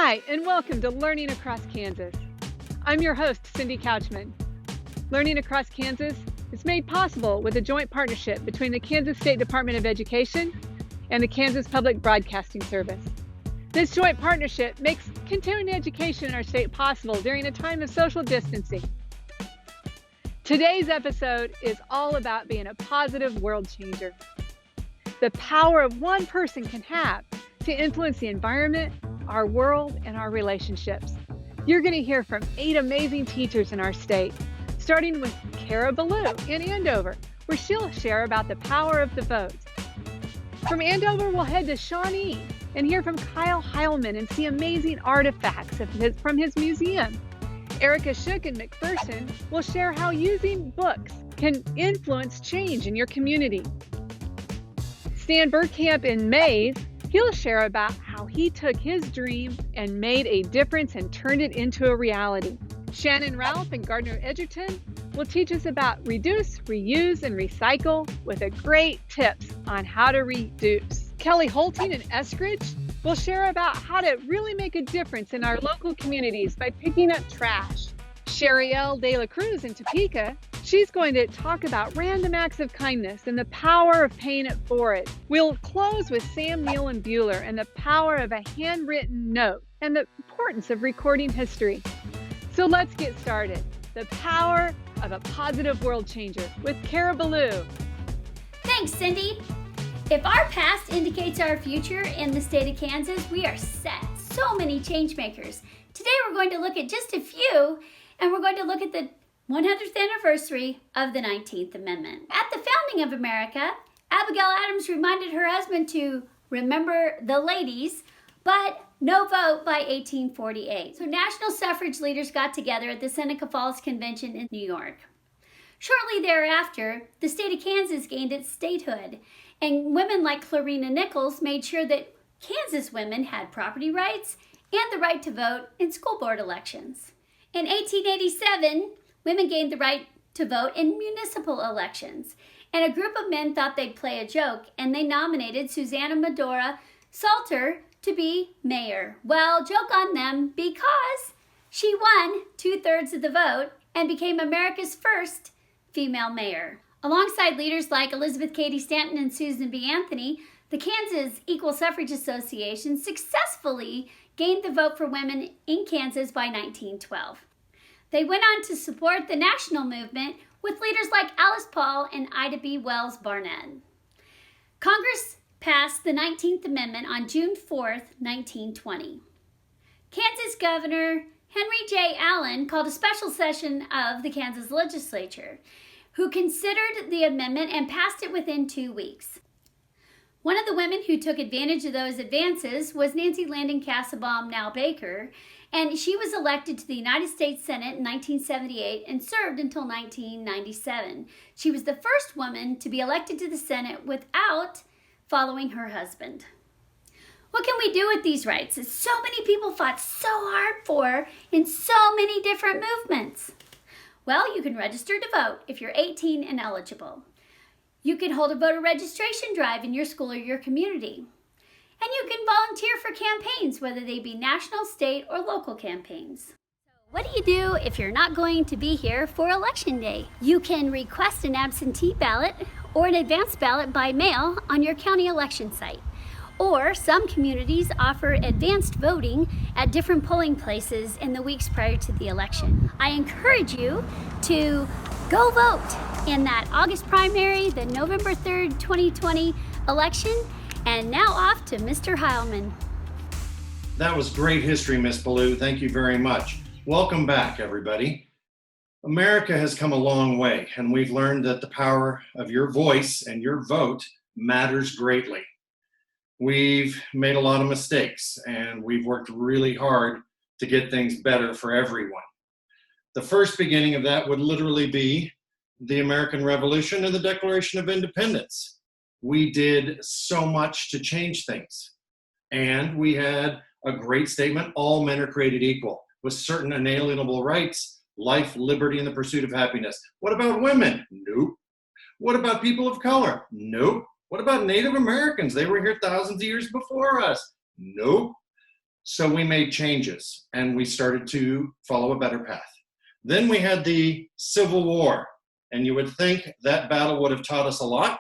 Hi, and welcome to Learning Across Kansas. I'm your host, Cindy Couchman. Learning Across Kansas is made possible with a joint partnership between the Kansas State Department of Education and the Kansas Public Broadcasting Service. This joint partnership makes continuing education in our state possible during a time of social distancing. Today's episode is all about being a positive world changer. The power of one person can have to influence the environment, our world, and our relationships. You're going to hear from 8 amazing teachers in our state, starting with Kara Ballou in Andover, where she'll share about the power of the vote. From Andover, we'll head to Shawnee and hear from Kyle Heilman and see amazing artifacts from his museum. Erica Shook and McPherson will share how using books can influence change in your community. Stan Burkamp in Mays, he'll share about how he took his dream and made a difference and turned it into a reality. Shannon Ralph and Gardner Edgerton will teach us about reduce, reuse, and recycle with great tips on how to reduce. Kelly Holting in Eskridge will share about how to really make a difference in our local communities by picking up trash. Sherielle De La Cruz in Topeka, she's going to talk about random acts of kindness and the power of paying it forward. We'll close with Sam Neal in Buhler and the power of a handwritten note and the importance of recording history. So let's get started. The power of a positive world changer with Kara Ballou. Thanks, Cindy. If our past indicates our future in the state of Kansas, we are set. So many change makers. Today we're going to look at just a few, and we're going to look at the 100th anniversary of the 19th Amendment. At the founding of America, Abigail Adams reminded her husband to remember the ladies, but no vote by 1848. So national suffrage leaders got together at the Seneca Falls Convention in New York. Shortly thereafter, the state of Kansas gained its statehood, and women like Clarina Nichols made sure that Kansas women had property rights and the right to vote in school board elections. In 1887, women gained the right to vote in municipal elections, and a group of men thought they'd play a joke, and they nominated Susanna Medora Salter to be mayor. Well, joke on them, because she won 2/3 of the vote and became America's first female mayor. Alongside leaders like Elizabeth Cady Stanton and Susan B. Anthony, the Kansas Equal Suffrage Association successfully gained the vote for women in Kansas by 1912. They went on to support the national movement with leaders like Alice Paul and Ida B. Wells Barnett. Congress passed the 19th Amendment on June 4th, 1920. Kansas Governor Henry J. Allen called a special session of the Kansas legislature, who considered the amendment and passed it within 2 weeks. One of the women who took advantage of those advances was Nancy Landon Castlebaum, now Baker, and she was elected to the United States Senate in 1978 and served until 1997. She was the first woman to be elected to the Senate without following her husband. What can we do with these rights that so many people fought so hard for in so many different movements? Well, you can register to vote if you're 18 and eligible. You can hold a voter registration drive in your school or your community. And you can volunteer for campaigns, whether they be national, state, or local campaigns. What do you do if you're not going to be here for Election Day? You can request an absentee ballot or an advance ballot by mail on your county election site. Or some communities offer advanced voting at different polling places in the weeks prior to the election. I encourage you to go vote in that August primary, the November 3rd, 2020 election. And now off to Mr. Heilman. That was great history, Miss Ballou. Thank you very much. Welcome back, everybody. America has come a long way, and we've learned that the power of your voice and your vote matters greatly. We've made a lot of mistakes, and we've worked really hard to get things better for everyone. The first beginning of that would literally be the American Revolution and the Declaration of Independence. We did so much to change things, and we had a great statement: all men are created equal, with certain inalienable rights, life, liberty, and the pursuit of happiness. What about women? Nope. What about people of color? Nope. What about Native Americans? They were here thousands of years before us. Nope. So we made changes and we started to follow a better path. Then we had the Civil War, and you would think that battle would have taught us a lot,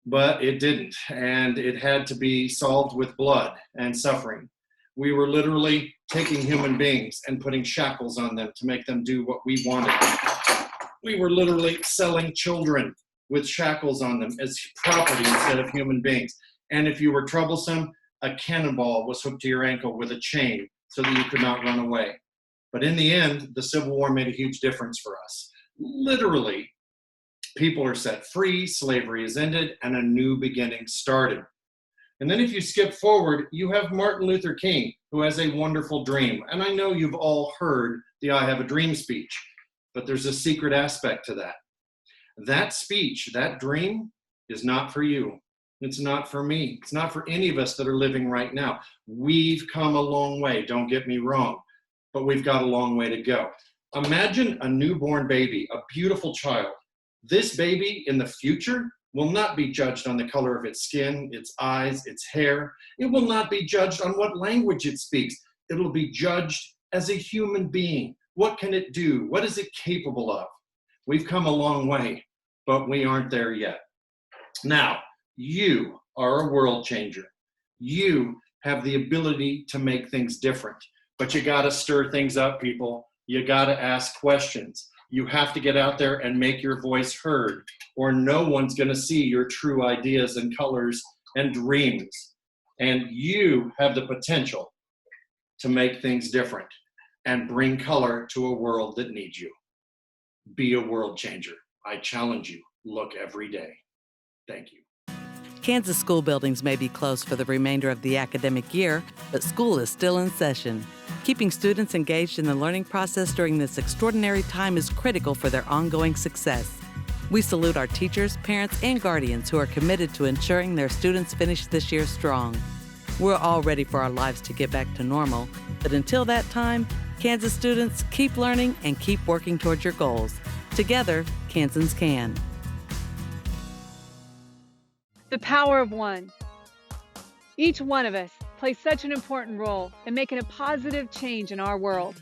but it didn't, and it had to be solved with blood and suffering. We were literally taking human beings and putting shackles on them to make them do what we wanted. We were literally selling children with shackles on them as property instead of human beings. And if you were troublesome, a cannonball was hooked to your ankle with a chain so that you could not run away. But in the end, the Civil War made a huge difference for us. Literally, people are set free, slavery is ended, and a new beginning started. And then if you skip forward, you have Martin Luther King, who has a wonderful dream. And I know you've all heard the I Have a Dream speech, but there's a secret aspect to that. That speech, that dream, is not for you. It's not for me. It's not for any of us that are living right now. We've come a long way, don't get me wrong, but we've got a long way to go. Imagine a newborn baby, a beautiful child. This baby in the future will not be judged on the color of its skin, its eyes, its hair. It will not be judged on what language it speaks. It'll be judged as a human being. What can it do? What is it capable of? We've come a long way, but we aren't there yet. Now, you are a world changer. You have the ability to make things different, but you got to stir things up, people. You got to ask questions. You have to get out there and make your voice heard, or no one's going to see your true ideas and colors and dreams. And you have the potential to make things different and bring color to a world that needs you. Be a world changer. I challenge you. Look every day. Thank you. Kansas school buildings may be closed for the remainder of the academic year, but school is still in session. Keeping students engaged in the learning process during this extraordinary time is critical for their ongoing success. We salute our teachers, parents, and guardians who are committed to ensuring their students finish this year strong. We're all ready for our lives to get back to normal, but until that time, Kansas students, keep learning and keep working towards your goals. Together, Kansans can. The power of one. Each one of us plays such an important role in making a positive change in our world.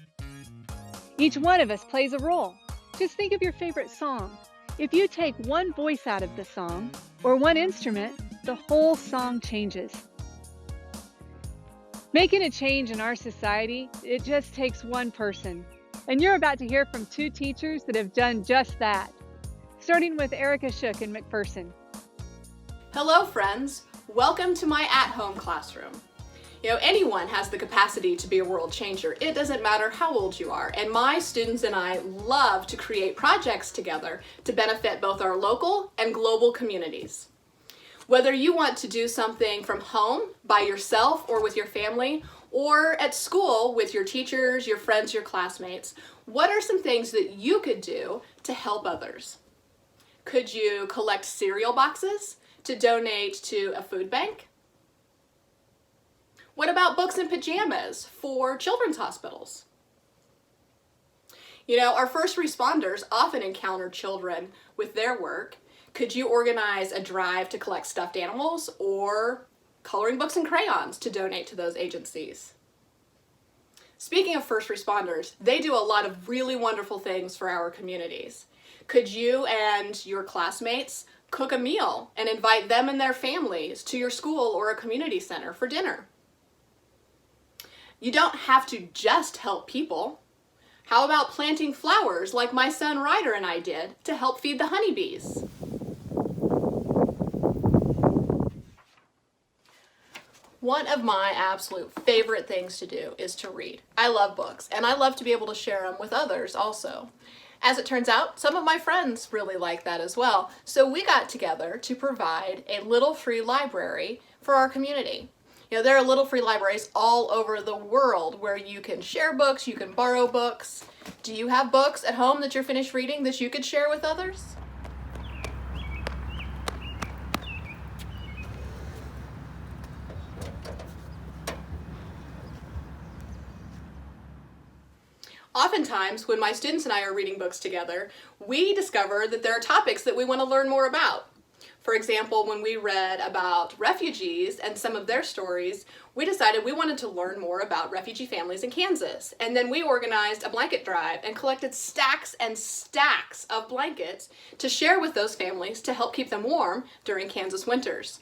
Each one of us plays a role. Just think of your favorite song. If you take one voice out of the song or one instrument, the whole song changes. Making a change in our society, it just takes one person. And you're about to hear from two teachers that have done just that. Starting with Erica Shook in McPherson. Hello friends, welcome to my at-home classroom. Anyone has the capacity to be a world changer. It doesn't matter how old you are. And my students and I love to create projects together to benefit both our local and global communities. Whether you want to do something from home, by yourself or with your family, or at school with your teachers, your friends, your classmates, what are some things that you could do to help others? Could you collect cereal boxes to donate to a food bank? What about books and pajamas for children's hospitals? Our first responders often encounter children with their work. Could you organize a drive to collect stuffed animals or coloring books and crayons to donate to those agencies? Speaking of first responders, they do a lot of really wonderful things for our communities. Could you and your classmates cook a meal and invite them and their families to your school or a community center for dinner? You don't have to just help people. How about planting flowers like my son Ryder and I did to help feed the honeybees? One of my absolute favorite things to do is to read. I love books, and I love to be able to share them with others also. As it turns out, some of my friends really like that as well. So we got together to provide a little free library for our community. There are little free libraries all over the world where you can share books, you can borrow books. Do you have books at home that you're finished reading that you could share with others? Oftentimes, when my students and I are reading books together, we discover that there are topics that we want to learn more about. For example, when we read about refugees and some of their stories, we decided we wanted to learn more about refugee families in Kansas. And then we organized a blanket drive and collected stacks and stacks of blankets to share with those families to help keep them warm during Kansas winters.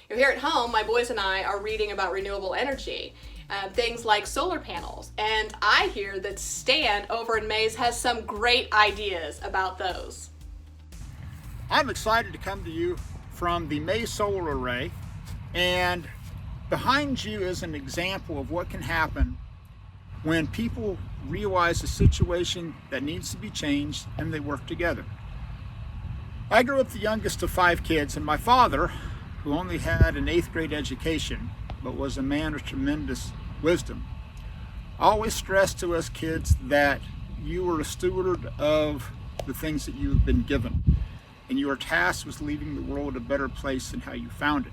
Here at home, my boys and I are reading about renewable energy, things like solar panels, and I hear that Stan over in Mays has some great ideas about those. I'm excited to come to you from the Mays Solar Array, and behind you is an example of what can happen when people realize a situation that needs to be changed and they work together. I grew up the youngest of 5 kids, and my father, who only had an 8th grade education but was a man of tremendous wisdom, always stressed to us kids that you were a steward of the things that you've been given, and your task was leaving the world a better place than how you found it.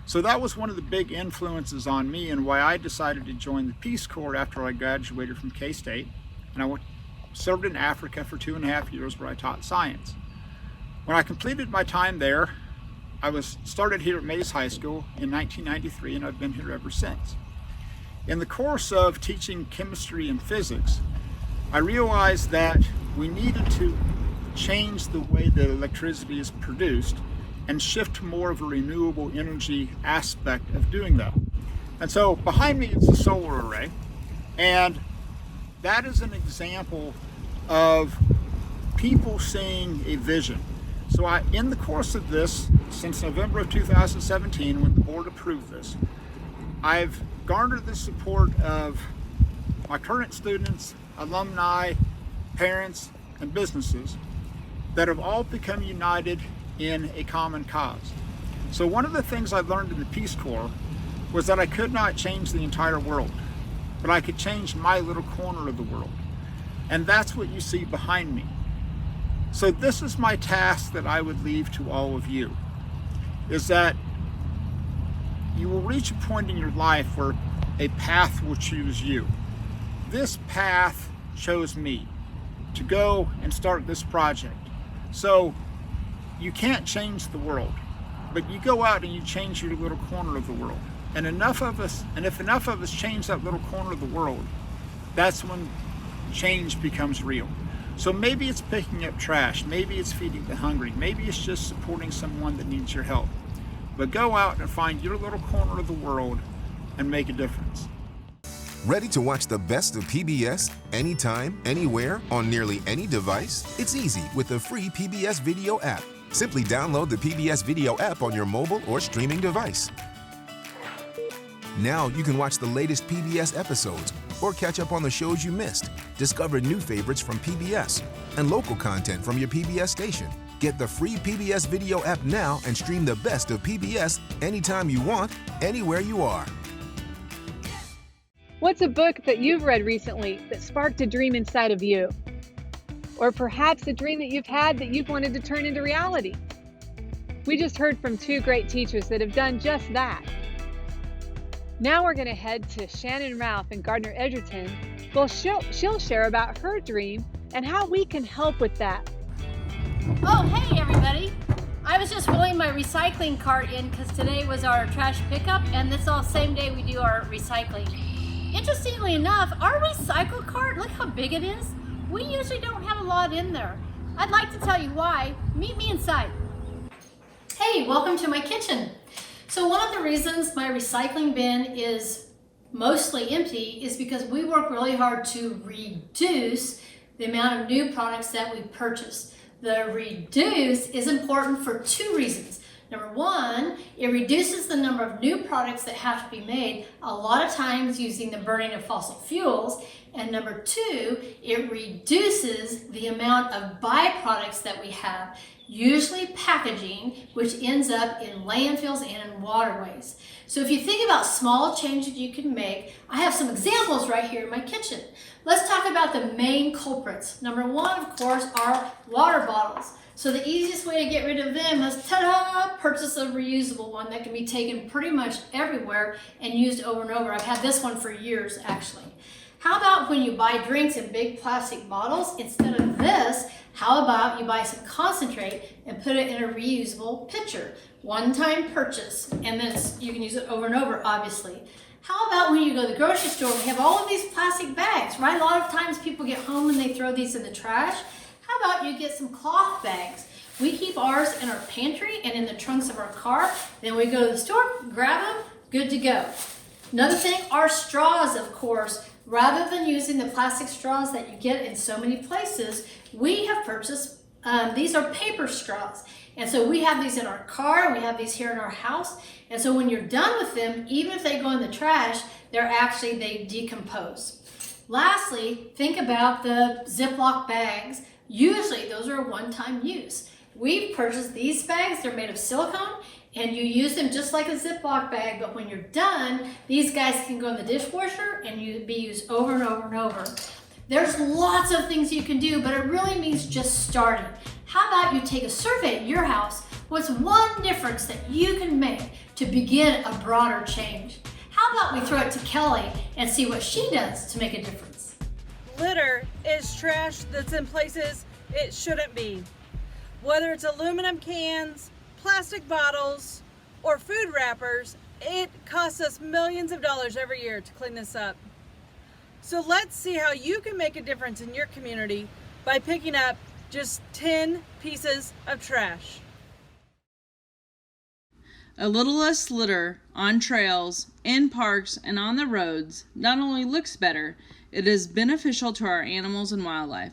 So that was one of the big influences on me and why I decided to join the Peace Corps after I graduated from K-State. And I served in Africa for 2.5 years where I taught science. When I completed my time there, I started here at Mays High School in 1993, and I've been here ever since. In the course of teaching chemistry and physics, I realized that we needed to change the way that electricity is produced and shift to more of a renewable energy aspect of doing that. And so behind me is a solar array, and that is an example of people seeing a vision. So in the course of this, since November of 2017, when the board approved this, I've garnered the support of my current students, alumni, parents, and businesses that have all become united in a common cause. So one of the things I learned in the Peace Corps was that I could not change the entire world, but I could change my little corner of the world. And that's what you see behind me. So this is my task that I would leave to all of you, is that you will reach a point in your life where a path will choose you. This path chose me to go and start this project. So you can't change the world, but you go out and you change your little corner of the world. And if enough of us change that little corner of the world, that's when change becomes real. So maybe it's picking up trash, maybe it's feeding the hungry, maybe it's just supporting someone that needs your help. But go out and find your little corner of the world and make a difference. Ready to watch the best of PBS anytime, anywhere, on nearly any device? It's easy with the free PBS Video app. Simply download the PBS Video app on your mobile or streaming device. Now you can watch the latest PBS episodes or catch up on the shows you missed, discover new favorites from PBS, and local content from your PBS station. Get the free PBS Video app now and stream the best of PBS anytime you want, anywhere you are. What's a book that you've read recently that sparked a dream inside of you? Or perhaps a dream that you've had that you've wanted to turn into reality? We just heard from 2 great teachers that have done just that. Now we're going to head to Shannon Ralph in Gardner Edgerton. Well, she'll share about her dream and how we can help with that. Oh, hey everybody. I was just rolling my recycling cart in because today was our trash pickup, and this all same day we do our recycling. Interestingly enough, our recycle cart, look how big it is. We usually don't have a lot in there. I'd like to tell you why. Meet me inside. Hey, welcome to my kitchen. So one of the reasons my recycling bin is mostly empty is because we work really hard to reduce the amount of new products that we purchase. The reduce is important for 2 reasons. Number 1, it reduces the number of new products that have to be made, a lot of times using the burning of fossil fuels. And number 2, it reduces the amount of byproducts that we have, usually packaging, which ends up in landfills and in waterways. So if you think about small changes you can make, I have some examples right here in my kitchen. Let's talk about the main culprits. Number 1, of course, are water bottles. So the easiest way to get rid of them is, ta-da, purchase a reusable one that can be taken pretty much everywhere and used over and over. I've had this one for years, actually. How about when you buy drinks in big plastic bottles, instead of this, how about you buy some concentrate and put it in a reusable pitcher? One-time purchase, and then you can use it over and over, obviously. How about when you go to the grocery store, we have all of these plastic bags, right? A lot of times people get home and they throw these in the trash. How about you get some cloth bags? We keep ours in our pantry and in the trunks of our car. Then we go to the store, grab them, good to go. Another thing, our straws, of course. Rather than using the plastic straws that you get in so many places, we have purchased, these are paper straws. And so we have these in our car, we have these here in our house. And so when you're done with them, even if they go in the trash, they decompose. Lastly, think about the Ziploc bags. Usually those are a one-time use. We've purchased these bags, they're made of silicone, and you use them just like a Ziploc bag, but when you're done, these guys can go in the dishwasher and be used over and over and over. There's lots of things you can do, but it really means just starting. How about you take a survey at your house? What's one difference that you can make to begin a broader change? How about we throw it to Kelly and see what she does to make a difference? Litter is trash that's in places it shouldn't be. Whether it's aluminum cans, plastic bottles, or food wrappers, it costs us millions of dollars every year to clean this up. So let's see how you can make a difference in your community by picking up just 10 pieces of trash. A little less litter on trails, in parks, and on the roads not only looks better, it is beneficial to our animals and wildlife.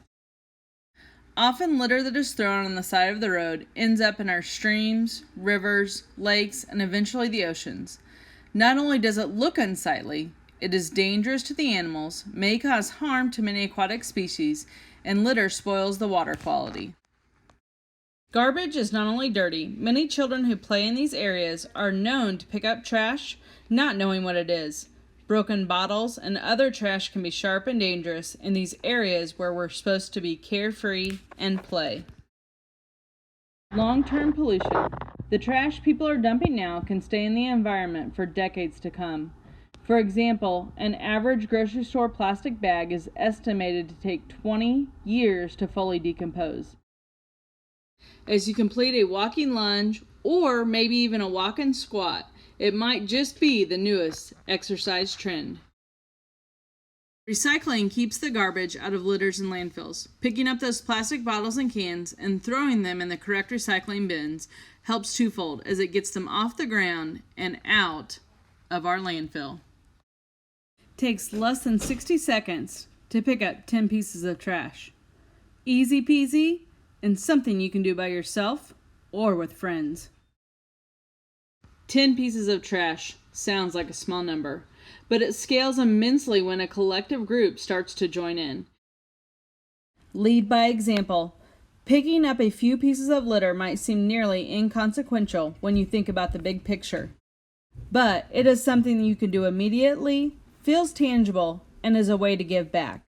Often litter that is thrown on the side of the road ends up in our streams, rivers, lakes, and eventually the oceans. Not only does it look unsightly, it is dangerous to the animals, may cause harm to many aquatic species, and litter spoils the water quality. Garbage is not only dirty, many children who play in these areas are known to pick up trash, not knowing what it is. Broken bottles and other trash can be sharp and dangerous in these areas where we're supposed to be carefree and play. Long-term pollution. The trash people are dumping now can stay in the environment for decades to come. For example, an average grocery store plastic bag is estimated to take 20 years to fully decompose. As you complete a walking lunge or maybe even a walk-in squat, it might just be the newest exercise trend. Recycling keeps the garbage out of litters and landfills. Picking up those plastic bottles and cans and throwing them in the correct recycling bins helps twofold, as it gets them off the ground and out of our landfill. Takes less than 60 seconds to pick up 10 pieces of trash. Easy peasy, and something you can do by yourself or with friends. 10 pieces of trash sounds like a small number, but it scales immensely when a collective group starts to join in. Lead by example. Picking up a few pieces of litter might seem nearly inconsequential when you think about the big picture, but it is something you can do immediately, feels tangible, and is a way to give back.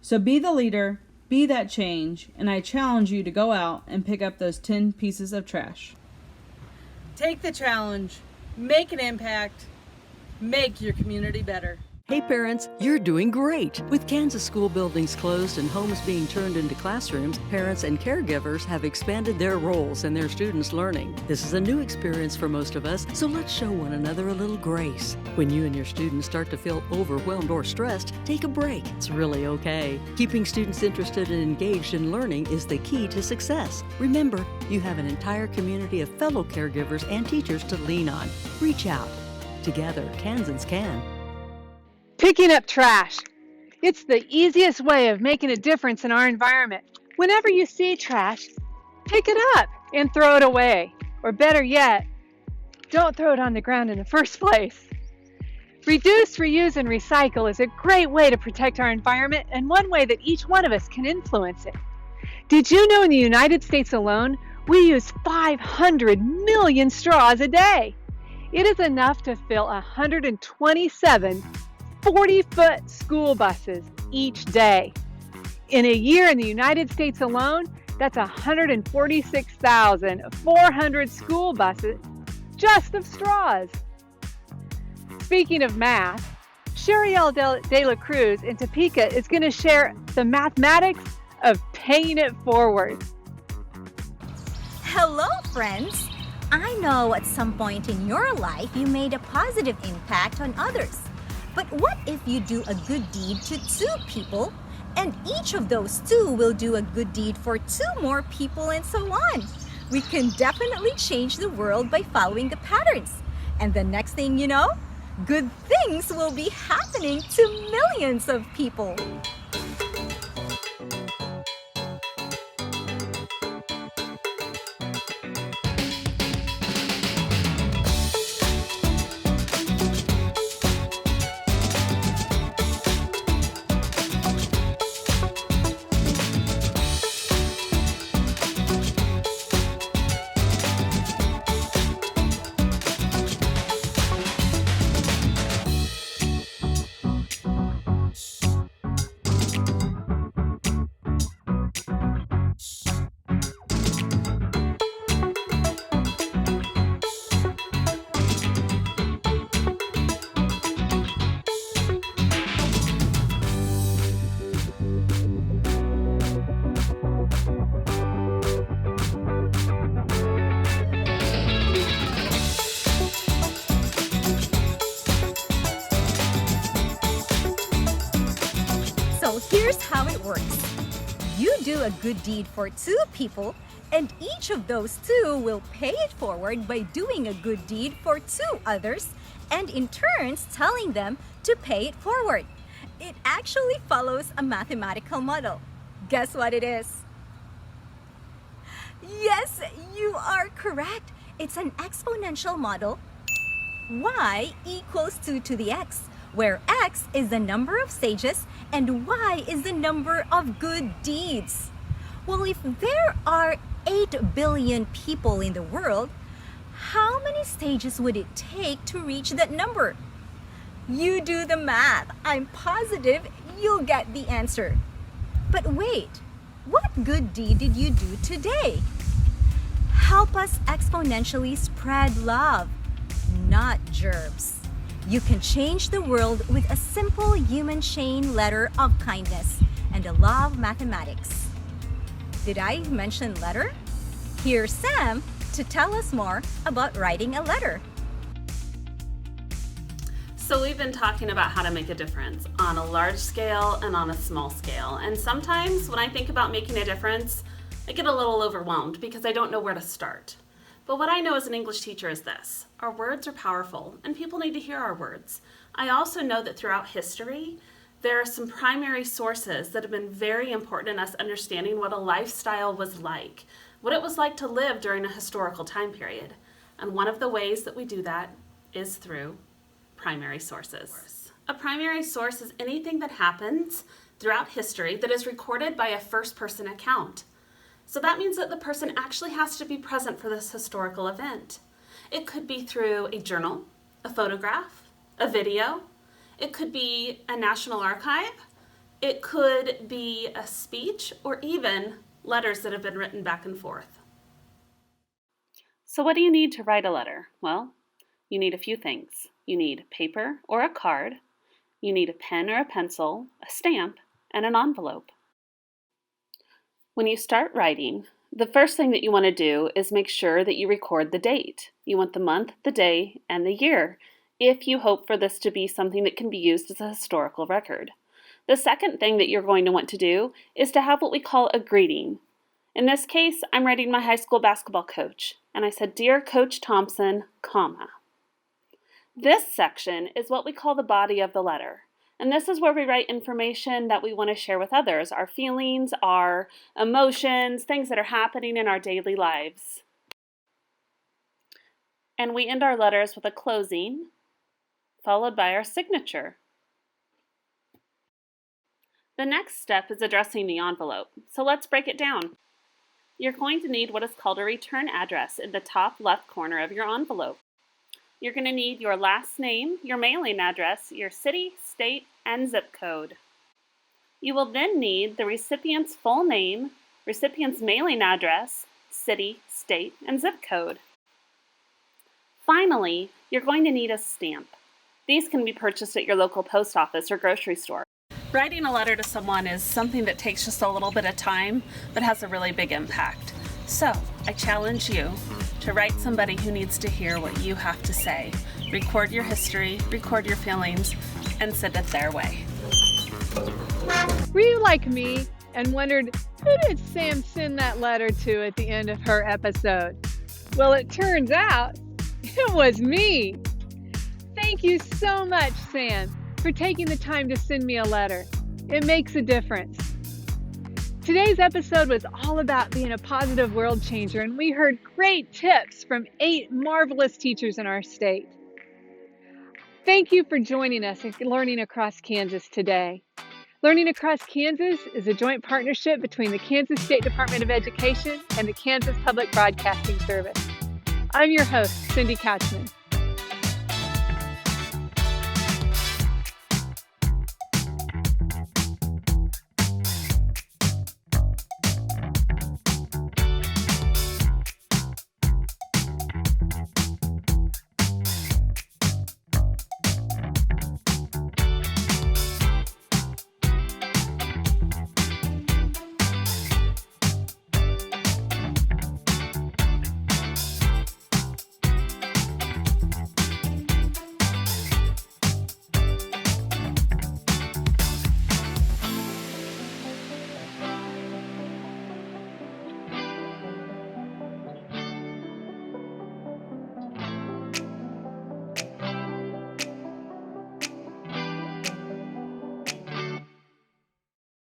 So be the leader, be that change, and I challenge you to go out and pick up those 10 pieces of trash. Take the challenge, make an impact, make your community better. Hey parents, you're doing great! With Kansas school buildings closed and homes being turned into classrooms, parents and caregivers have expanded their roles in their students' learning. This is a new experience for most of us, so let's show one another a little grace. When you and your students start to feel overwhelmed or stressed, take a break. It's really okay. Keeping students interested and engaged in learning is the key to success. Remember, you have an entire community of fellow caregivers and teachers to lean on. Reach out. Together, Kansans can. Picking up trash. It's the easiest way of making a difference in our environment. Whenever you see trash, pick it up and throw it away. Or better yet, don't throw it on the ground in the first place. Reduce, reuse, and recycle is a great way to protect our environment and one way that each one of us can influence it. Did you know in the United States alone, we use 500 million straws a day? It is enough to fill 127 40-foot school buses each day. In a year in the United States alone, that's 146,400 school buses just of straws. Speaking of math, Shuriel de la Cruz in Topeka is going to share the mathematics of paying it forward. Hello, friends! I know at some point in your life you made a positive impact on others. But what if you do a good deed to 2 people, and each of those 2 will do a good deed for 2 more people, and so on? We can definitely change the world by following the patterns. And the next thing you know, good things will be happening to millions of people. So here's how it works. You do a good deed for 2 people, and each of those 2 will pay it forward by doing a good deed for 2 others, and in turns telling them to pay it forward. It actually follows a mathematical model. Guess what it is? Yes, you are correct. It's an exponential model. Y equals 2 to the x, where x is the number of stages and y is the number of good deeds. Well, if there are 8 billion people in the world, how many stages would it take to reach that number? You do the math. I'm positive you'll get the answer. But wait, what good deed did you do today? Help us exponentially spread love, not germs. You can change the world with a simple human chain letter of kindness and a law of mathematics. Did I mention letter? Here's Sam to tell us more about writing a letter. So we've been talking about how to make a difference on a large scale and on a small scale. And sometimes when I think about making a difference, I get a little overwhelmed because I don't know where to start. But what I know as an English teacher is this: our words are powerful and people need to hear our words. I also know that throughout history, there are some primary sources that have been very important in us understanding what a lifestyle was like, what it was like to live during a historical time period. And one of the ways that we do that is through primary sources. A primary source is anything that happens throughout history that is recorded by a first-person account. So that means that the person actually has to be present for this historical event. It could be through a journal, a photograph, a video. It could be a national archive. It could be a speech or even letters that have been written back and forth. So what do you need to write a letter? Well, you need a few things. You need paper or a card. You need a pen or a pencil, a stamp, and an envelope. When you start writing, the first thing that you want to do is make sure that you record the date. You want the month, the day, and the year, if you hope for this to be something that can be used as a historical record. The second thing that you're going to want to do is to have what we call a greeting. In this case, I'm writing my high school basketball coach, and I said, "Dear Coach Thompson, comma." This section is what we call the body of the letter. And this is where we write information that we want to share with others, our feelings, our emotions, things that are happening in our daily lives. And we end our letters with a closing, followed by our signature. The next step is addressing the envelope. So let's break it down. You're going to need what is called a return address in the top left corner of your envelope. You're going to need your last name, your mailing address, your city, state, and zip code. You will then need the recipient's full name, recipient's mailing address, city, state, and zip code. Finally, you're going to need a stamp. These can be purchased at your local post office or grocery store. Writing a letter to someone is something that takes just a little bit of time, but has a really big impact. So, I challenge you to write somebody who needs to hear what you have to say. Record your history, record your feelings, and send it their way. Were you like me and wondered, who did Sam send that letter to at the end of her episode? Well, it turns out it was me. Thank you so much, Sam, for taking the time to send me a letter. It makes a difference. Today's episode was all about being a positive world changer, and we heard great tips from 8 marvelous teachers in our state. Thank you for joining us at Learning Across Kansas today. Learning Across Kansas is a joint partnership between the Kansas State Department of Education and the Kansas Public Broadcasting Service. I'm your host, Cindy Couchman.